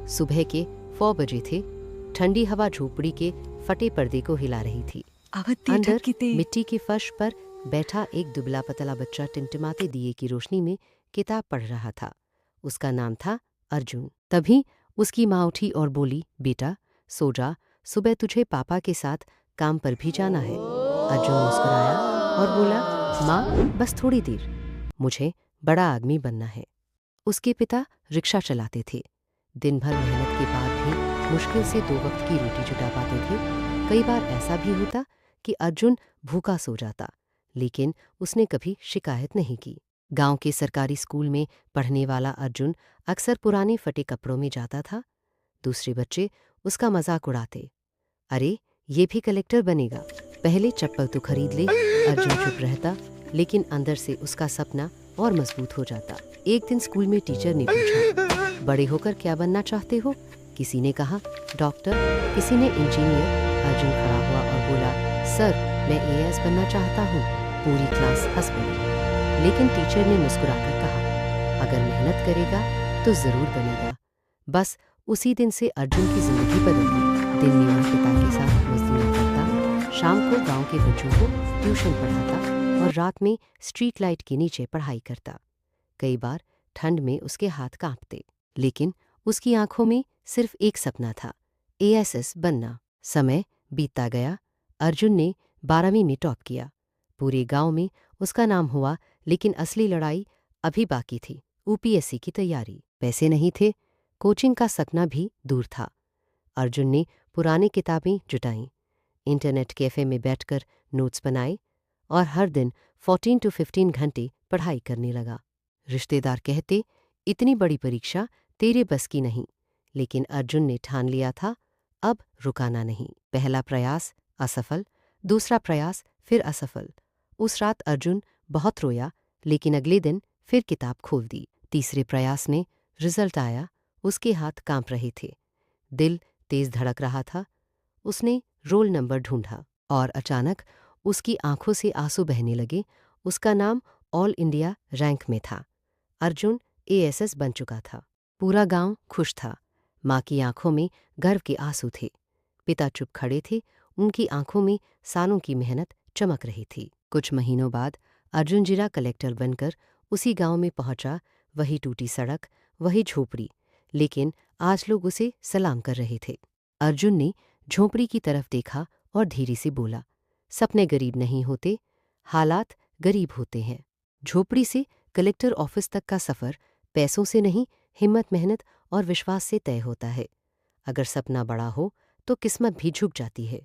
सुबह के 4 बजे थे। ठंडी हवा झोपड़ी के फटे पर्दे को हिला रही थी। अंदर मिट्टी के फर्श पर बैठा एक दुबला पतला बच्चा टिमटिमाते दिए की रोशनी में किताब पढ़ रहा था। उसका नाम था अर्जुन। तभी उसकी माँ उठी और बोली, बेटा सो जा, सुबह तुझे पापा के साथ काम पर भी जाना है। अर्जुन मुस्कुराया और बोला, माँ बस थोड़ी देर, मुझे बड़ा आदमी बनना है। उसके पिता रिक्शा चलाते थे। दिन भर मेहनत के बाद भी मुश्किल से 2 वक्त की रोटी जुटा पाते थे। कई बार ऐसा भी होता कि अर्जुन भूखा सो जाता, लेकिन उसने कभी शिकायत नहीं की। गांव के सरकारी स्कूल में पढ़ने वाला अर्जुन अक्सर पुराने फटे कपड़ों में जाता था। दूसरे बच्चे उसका मजाक उड़ाते, अरे ये भी कलेक्टर बनेगा, पहले चप्पल तो खरीद ले। अर्जुन चुप रहता, लेकिन अंदर से उसका सपना और मजबूत हो जाता। एक दिन स्कूल में टीचर ने पूछा, बड़े होकर क्या बनना चाहते हो? किसी ने कहा डॉक्टर, किसी ने इंजीनियर। अर्जुन खड़ा हुआ और बोला, सर मैं एएस बनना चाहता हूँ। पूरी क्लास हंस पड़ी, लेकिन टीचर ने मुस्कुराकर कहा, अगर मेहनत करेगा तो जरूर बनेगा। बस उसी दिन से अर्जुन की जिंदगी बदल गई। दिन में वह पिता के साथ मजदूरी करता, शाम को गांव के बच्चों को ट्यूशन पढ़ाता और रात में स्ट्रीट लाइट के नीचे पढ़ाई करता। कई बार ठंड में उसके हाथ कांपते, लेकिन उसकी आंखों में सिर्फ एक सपना था, एएसएस बनना। समय बीतता गया। अर्जुन ने 12वीं में टॉप किया। पूरे गांव में उसका नाम हुआ, लेकिन असली लड़ाई अभी बाकी थी। यूपीएससी की तैयारी। पैसे नहीं थे, कोचिंग का सपना भी दूर था। अर्जुन ने पुरानी किताबें जुटाईं, इंटरनेट कैफे में बैठकर नोट्स बनाए और हर दिन 14 to 15 घंटे पढ़ाई करने लगा। रिश्तेदार कहते, इतनी बड़ी परीक्षा तेरे बस की नहीं, लेकिन अर्जुन ने ठान लिया था, अब रुकाना नहीं। पहला प्रयास असफल, दूसरा प्रयास फिर असफल। उस रात अर्जुन बहुत रोया, लेकिन अगले दिन फिर किताब खोल दी। तीसरे प्रयास में रिजल्ट आया। उसके हाथ कांप रहे थे, दिल तेज धड़क रहा था। उसने रोल नंबर ढूंढा और अचानक उसकी आंखों से आंसू बहने लगे। उसका नाम ऑल इंडिया रैंक में था। अर्जुन एएसएस बन चुका था। पूरा गांव खुश था। माँ की आंखों में गर्व के आंसू थे। पिता चुप खड़े थे, उनकी आंखों में सालों की मेहनत चमक रही थी। कुछ महीनों बाद अर्जुन जिला कलेक्टर बनकर उसी गांव में पहुंचा। वही टूटी सड़क, वही झोपड़ी, लेकिन आज लोग उसे सलाम कर रहे थे। अर्जुन ने झोपड़ी की तरफ देखा और धीरे से बोला, सपने गरीब नहीं होते, हालात गरीब होते हैं। झोपड़ी से कलेक्टर ऑफिस तक का सफ़र पैसों से नहीं, हिम्मत, मेहनत और विश्वास से तय होता है। अगर सपना बड़ा हो तो किस्मत भी झुक जाती है।